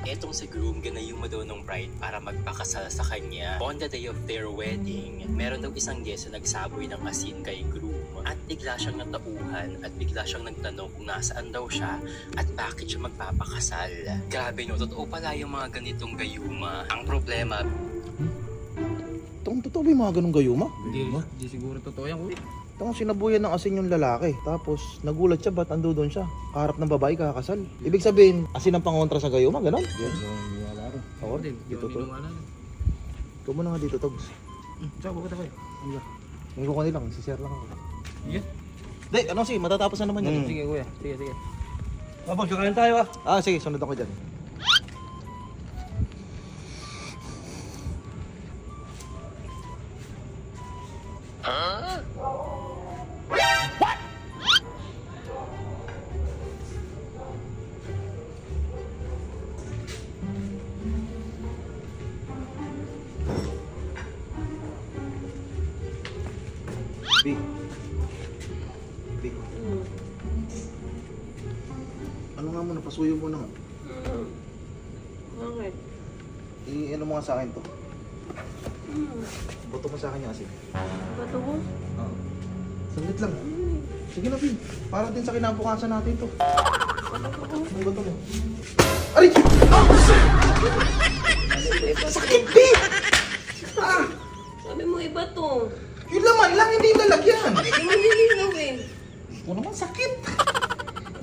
Etong si groom ginayuma daw ng bride para magpakasal sa kanya. On the day of their wedding, meron daw isang guest na nagsaboy ng asin kay groom. At bigla siyang natauhan at bigla siyang nagtanong kung nasaan daw siya at bakit siya magpapakasal. Grabe no, totoo pala yung mga ganitong gayuma. Ang problema... Totoo ba yung mga ganong gayuma? Hindi siguro totoo yan, kuya. Tanga, sinabuyan ng asin yung lalaki. Tapos nagulat siya, ba't ando doon siya? Kaharap ng babae, kakasal. Ibig sabihin, asin ang pangontra sa gayuma, ganon? Yan, wala rin. Oo, dito to. Ikaw mo na nga dito, Togs. Saan, bukod ako eh. May kukunin lang, sishare lang ako. Yeah. Day, ano si, matatapos na naman yan. Sige, kuya. Sige. Abang, kakain tayo Sige, sunod ako dyan. What? B. Ano nga muna, pasuyo mo na nga. Bakit? Ano mo nga sa akin to? Boto mo sa akin yung asin. Bato mo? Oo. Saglit lang. Sige na, B. Para din sa kinabukasan natin to. Ano ba to mo? Aray! Sakit, B! Sabi mo iba to. Yung laman lang, hindi yung lalagyan. Hindi mo nililawin. Ito naman sakit.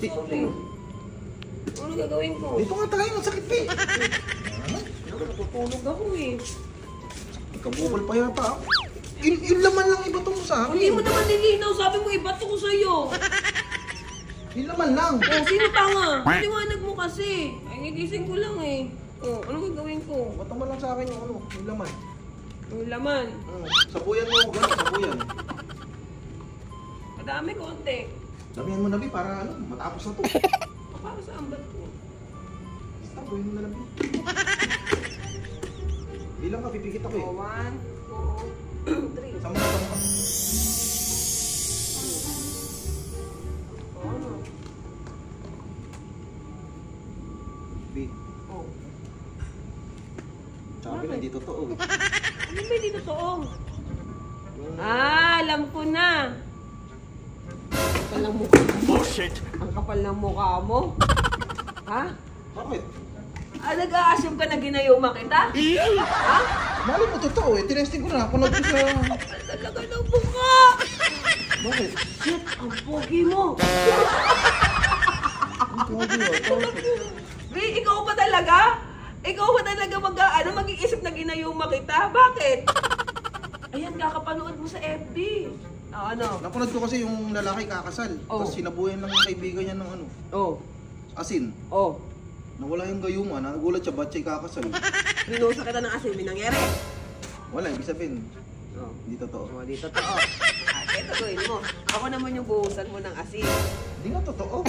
Sorry. Ano gagawin ko? Dito nga tayo, masakit, B. Natutulog ako eh. Kabubol pa yata ako. Yung laman lang iba to mo sa akin. Hindi mo naman nilinaw. Sabi mo iba to ko sa'yo. Yung laman lang. Oh, sino tanga? Paliwanag mo kasi. Ay, gigising ko lang eh. Oh, ano gagawin ko? Bato mo lang sa akin yung yung laman. Yung laman. Sabuyan mo, gano'n, sabuyan. Madami konti. Damihan mo na, B, para matapos na to. Para saan ba to? Sabuyan mo na lang, B. Bilang ka, pipikit ako eh. 1, 2, 3. Sama ka. Ano? B. Oh. Sabi na, hindi totoo eh. Ano ba hindi totoo? Alam ko na. Kapal ng mukha mo. Bullshit! Ang kapal ng mukha mo. Ha? Bakit? Nag-a-assume ka na ginayuma kita? Ha? Mali mo totoo eh. Tinesting ko na. Kunod ko sa... Talaga ng mukha. Bakit? Shit, ang pogi mo. Ang pogi mo. Be, ikaw pa talaga? Ikaw pa talaga mag-iisip na ginayuma kita? Bakit? Ayan, kakapanood mo sa FB. Ano? Napanood ko kasi yung lalaki kakasal. Oh. Tapos sinabuyan lang ng kaibigan niya ng Oh. asin. Oh. Nawala yung gayuma. Nagulat siya, ba't siya'y kakasal? Binusa kita ng asin, may nangyari. Wala, ibig sabihin. Oh. Hindi totoo. Oh, di totoo. Ito gawin mo. Ako naman yung buhusan mo ng asin. Hindi nga totoo.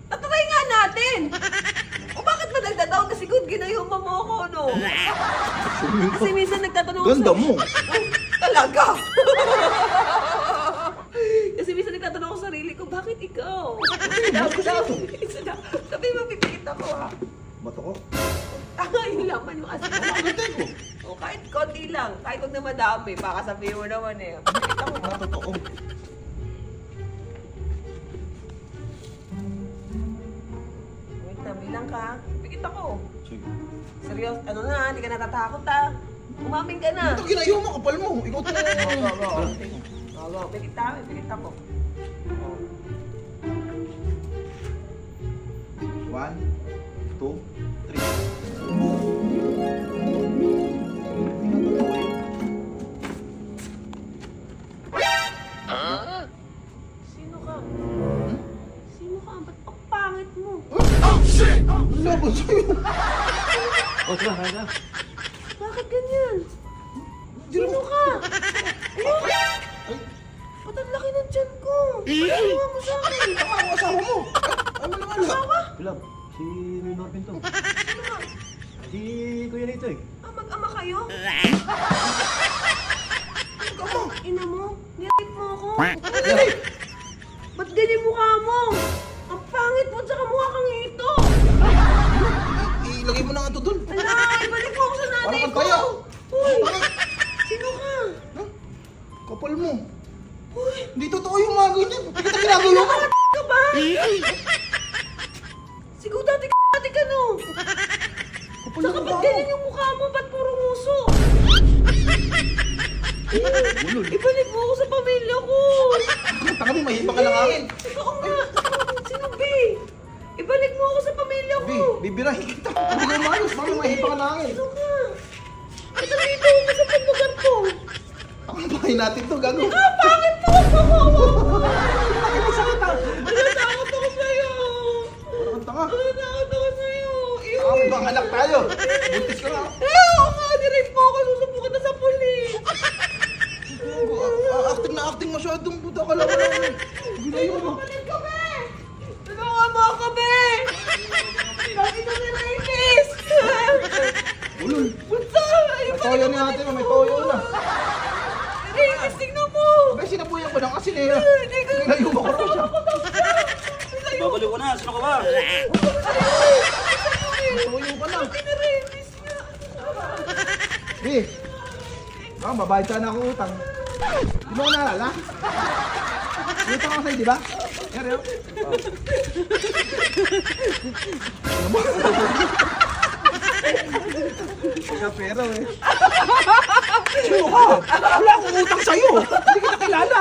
Tatry nga natin! O bakit ba nagdadaw? Kasi good, ginayuma mo ako, no? Kasi minsan nagtatanong ako Ganda mo. Ay, talaga? Kasi minsan nagtatanong ako sa sarili ko, bakit ikaw? Sabi mo, pipikit ako, ha? Bato ko? Yung laman yung asin. Ganda ko. O kahit konti lang, kahit huwag na madami, baka sabihin mo naman eh. Pipikit ako, Mga totoo. wait na, bilang ka. Pipikit ako. Sige. Seryoso, ano na, hindi ka natatakot ha. Umaming ka na. Ito ginayuma, kapal mo. Ikaw to. Go. Pikit tayo, pikit ako. 1, 2, 3. Sino ka? Sino ka? Ba't ang pangit mo? Oh shit! Ang laban sa'yo. Tara, kaya. Bakit ganyan? Sino ka? Ba't ang laki ng tiyan ko? Ano mo sa akin? Tama ang asawa mo. Ay, mo naman lang. Bilab, si Norvin to. Sino ka? Si Kuya Nito eh. Mag-ama kayo? Ikaw mo. Ina mo? Nirip mo ako? Ba't ganyan mukha mo? Ang pangit mo, tsaka mukha kang ito. Ilagay mo na nga ito dun. Ala, ibalik mo ako sa nanay Parang ko. kang kaya. Uy, sino ka? Ha? Kapal mo. Uy, Hindi totoo yung mga ganyan. Hindi kita ginagawa mo. ka ba? Sigaw dati ka no. Kapal Saka yung ba't mukha mo. ganyan yung mukha mo? Ba't puro nguso? Ibalik mo ako sa pamilya ko. Taka mo, mahipa ka lang akin. Oo nga. Sino B? Ibalik mo ako sa pamilya ko. Bibirahin kita. Hindi ko maayos. Mami, mahipa ka lang akin. Sino ka? Ito dito ako sa paglugar ko. Ang bahay natin to, gago. Bakit po ako? Natatakot ako sa'yo. Parang tanga. Natatakot ako sa'yo. Taka, may bang anak tayo. Buntis ka na. Oo nga, direct mo ako. Susubukan na sa pulis. Acting na acting masyadong buta ka lang. Ginayo mo. Balik kami! Tulungan mo ako, be! Bakit na nilainis? Ulol. Bunsa! Toyo ni ate mo, may toyo na. Nilainis, tingnan mo! Abay, sinapuyan ko ng asin eh. Hindi ko Ginayo mo ko na siya. Babalik ko na. Sino ka ba? Toyo ka na. nilainis nga. Eh. Babayad ka na ako utang. Di mo ko naalala? Utang ako sa'yo, di ba? Kaya yun? Kaya pera eh. Sino ka? Wala akong utang sa'yo. Hindi kita kilala.